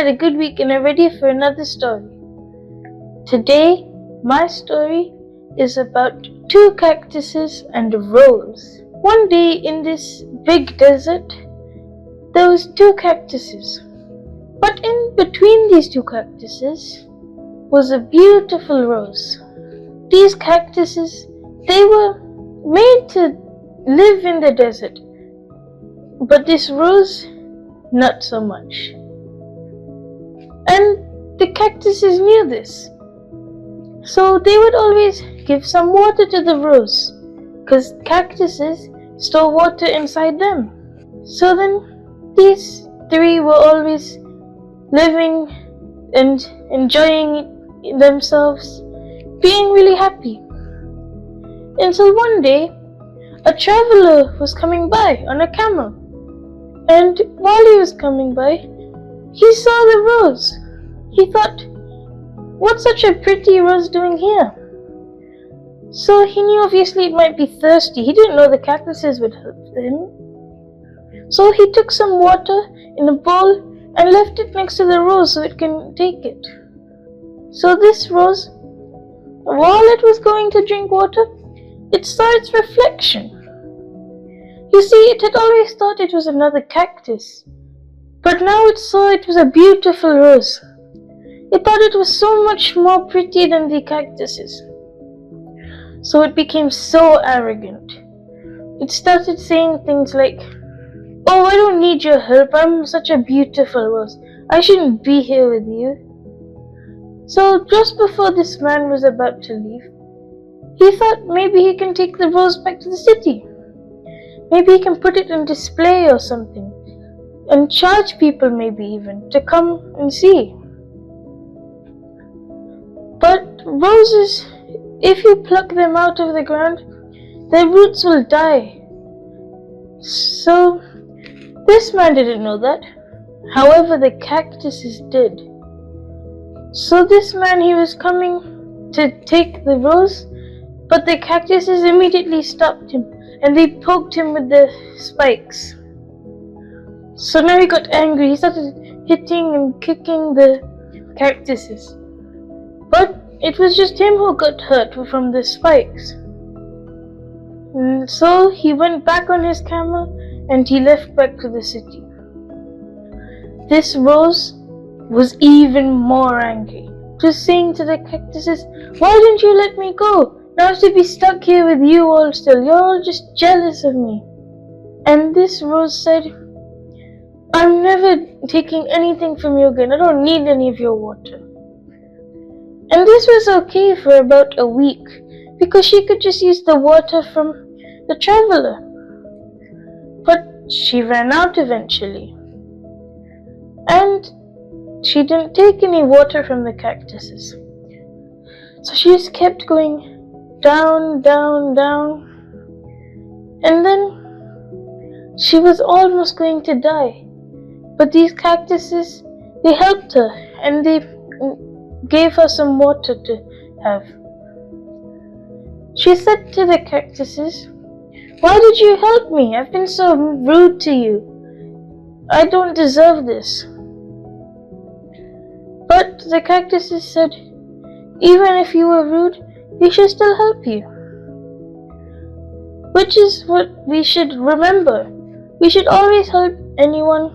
had a good week and are ready for another story. Today, my story is about two cactuses and a rose. One day in this big desert, there was two cactuses. But in between these two cactuses was a beautiful rose. These cactuses, they were made to live in the desert. But this rose, not so much. And the cactuses knew this. So they would always give some water to the rose, because cactuses store water inside them. So then these three were always living and enjoying themselves, being really happy. Until one day, a traveler was coming by on a camel. And while he was coming by, he saw the rose. He thought, what's such a pretty rose doing here? So he knew obviously it might be thirsty. He didn't know the cactuses would help him. So he took some water in a bowl and left it next to the rose so it can take it. So this rose, while it was going to drink water, it saw its reflection. You see, it had always thought it was another cactus, but now it saw it was a beautiful rose. It thought it was so much more pretty than the cactuses. So it became so arrogant. It started saying things like, "Oh, I don't need your help. I'm such a beautiful rose. I shouldn't be here with you." So just before this man was about to leave, he thought maybe he can take the rose back to the city. Maybe he can put it on display or something, and charge people maybe even to come and see. But roses, if you pluck them out of the ground, their roots will die. So this man didn't know that. However, the cactuses did. So this man, he was coming to take the rose, but the cactuses immediately stopped him and they poked him with the spikes. So now he got angry. He started hitting and kicking the cactuses. But it was just him who got hurt from the spikes. And so he went back on his camel and he left back to the city. This rose was even more angry, just saying to the cactuses, "Why didn't you let me go? Now I have to be stuck here with you all still. You're all just jealous of me." And this rose said, "I'm never taking anything from you again. I don't need any of your water." And this was okay for about a week, because she could just use the water from the traveler. But she ran out eventually. And she didn't take any water from the cactuses. So she just kept going down, down, down. And then she was almost going to die. But these cactuses, they helped her and they gave her some water to have. She said to the cactuses, "Why did you help me? I've been so rude to you. I don't deserve this." But the cactuses said, "Even if you were rude, we should still help you." Which is what we should remember. We should always help anyone,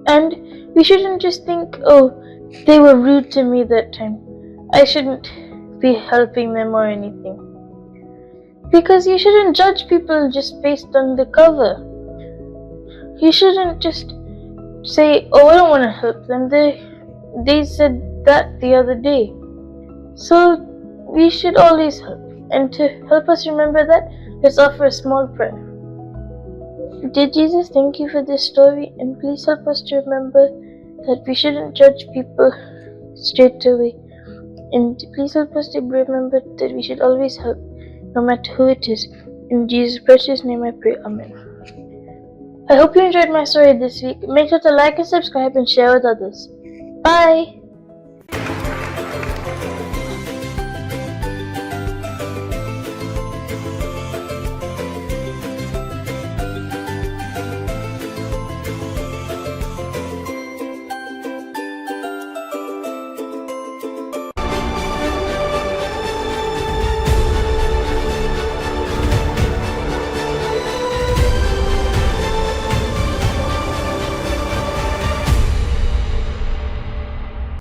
and we shouldn't just think, "Oh, they were rude to me that time. I shouldn't be helping them or anything." Because you shouldn't judge people just based on the cover. You shouldn't just say, "Oh, I don't want to help them. They said that the other day." So we should always help. And to help us remember that, let's offer a small prayer. Dear Jesus, thank you for this story, and please help us to remember that we shouldn't judge people straight away. And please help us to remember that we should always help, no matter who it is. In Jesus' precious name I pray, Amen. I hope you enjoyed my story this week. Make sure to like and subscribe and share with others. Bye!